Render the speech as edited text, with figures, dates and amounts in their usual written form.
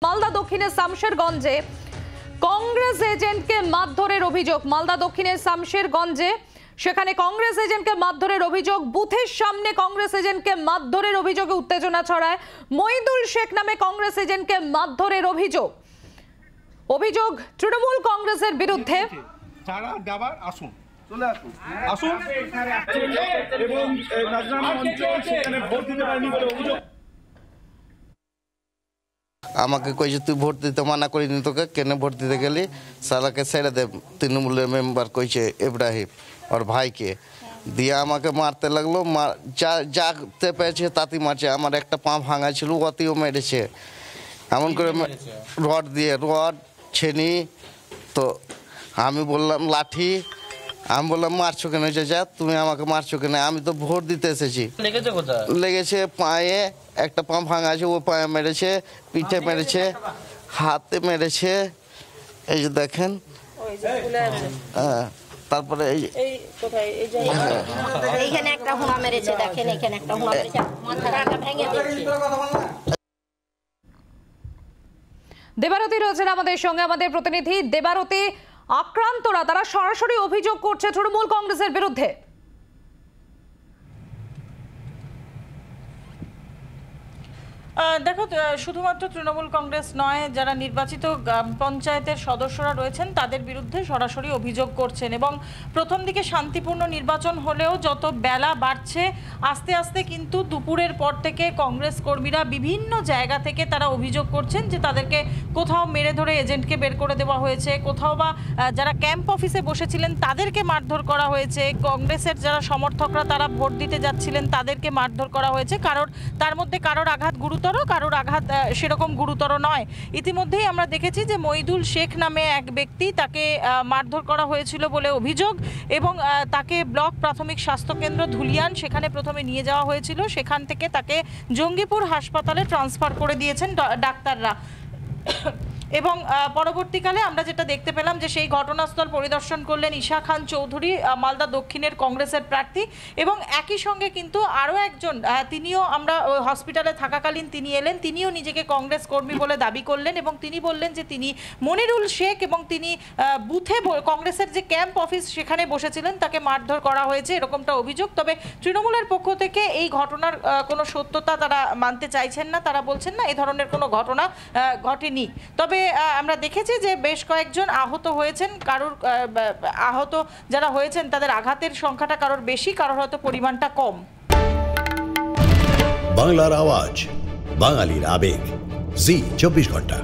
মালদা দক্ষিণের শামশেরগঞ্জে কংগ্রেস এজেন্টকে মারধরের অভিযোগ। মালদা দক্ষিণের শামশেরগঞ্জে সেখানে কংগ্রেস এজেন্টকে মারধরের অভিযোগ। বুথের সামনে কংগ্রেস এজেন্টকে মারধরের অভিযোগে উত্তেজনা ছড়ায়। মইদুল শেখ নামে কংগ্রেস এজেন্টকে মারধরের অভিযোগ তৃণমূল কংগ্রেসের বিরুদ্ধে। আমাকে কইছে তুই ভোট দিতে মানা করিনি, তোকে কেন ভোট দিতে গেলি, সালাকে ছেড়ে দে। তৃণমূলের মেম্বার কইছে ইব্রাহিম ওর ভাইকে দিয়ে আমাকে মারতে লাগলো। যাতে পেয়েছে তাতেই মারছে। আমার একটা পা ভাঙা ছিল, অতিও মেরেছে। এমন করে রড দিয়ে, রড ছেনি। তো আমি বললাম লাঠি, আমি বললাম মারছো কেন চাচা, তুমি আমাকে মারছো কেন, আমি তো ভোট দিতে এসেছি। লেগেছে পায়ে, একটা পা ভাঙা আছে, ও পায়ে মেরেছে, পিঠে মেরেছে, হাতে মেরেছে, এই যে দেখেন। তারপরে দেবারতী রয়েছেন আমাদের সঙ্গে, আমাদের প্রতিনিধি। দেবারতী, আক্রান্তরা তারা সরাসরি অভিযোগ করছে তৃণমূল কংগ্রেসের বিরুদ্ধে। দেখো, শুধুমাত্র তৃণমূল কংগ্রেস নয়, যারা নির্বাচিত গ্রাম পঞ্চায়েতের সদস্যরা রয়েছেন তাদের বিরুদ্ধে সরাসরি অভিযোগ করছেন। এবং প্রথম দিকে শান্তিপূর্ণ নির্বাচন হলেও যত বেলা বাড়ছে আস্তে আস্তে কিন্তু দুপুরের পর থেকে কংগ্রেস কর্মীরা বিভিন্ন জায়গা থেকে তারা অভিযোগ করছেন যে তাদেরকে কোথাও মেরে ধরে এজেন্টকে বের করে দেওয়া হয়েছে, কোথাও বা যারা ক্যাম্প অফিসে বসেছিলেন তাদেরকে মারধর করা হয়েছে, কংগ্রেসের যারা সমর্থকরা তারা ভোট দিতে যাচ্ছিলেন তাদেরকে মারধর করা হয়েছে। তার মধ্যে কারোর আঘাত গুরুতর, কারোর আঘাত সেরকম গুরুতর নয়। ইতিমধ্যেই আমরা দেখেছি যে মইদুল শেখ নামে এক ব্যক্তি, তাকে মারধর করা হয়েছিল বলে অভিযোগ এবং তাকে ব্লক প্রাথমিক স্বাস্থ্যকেন্দ্র ধুলিয়ান সেখানে প্রথমে নিয়ে যাওয়া হয়েছিল। সেখান থেকে তাকে জঙ্গিপুর হাসপাতালে ট্রান্সফার করে দিয়েছেন ডাক্তাররা। এবং পরবর্তীকালে আমরা যেটা দেখতে পেলাম যে সেই ঘটনাস্থল পরিদর্শন করলেন ঈশা খান চৌধুরী, মালদা দক্ষিণের কংগ্রেসের প্রার্থী। এবং একই সঙ্গে কিন্তু আরও একজন, তিনিও আমরা হসপিটালে থাকাকালীন তিনি এলেন, তিনিও নিজেকে কংগ্রেস কর্মী বলে দাবি করলেন এবং তিনি বললেন যে তিনি মনিরুল শেখ এবং তিনি বুথে কংগ্রেসের যে ক্যাম্প অফিস সেখানে বসেছিলেন, তাকে মারধর করা হয়েছে, এরকমটা অভিযোগ। তবে তৃণমূলের পক্ষ থেকে এই ঘটনার কোনো সত্যতা তারা মানতে চাইছেন না, তারা বলছেন না এ ধরনের কোনো ঘটনা ঘটেনি। তবে আমরা দেখেছি যে বেশ কয়েকজন আহত হয়েছেন, কারোর আহত যারা হয়েছেন তাদের আঘাতের সংখ্যাটা কারোর বেশি, কারোর হয়তো পরিমাণটা কম। বাংলার আওয়াজ, বাঙালির আবেগ, জি 24 ঘন্টা।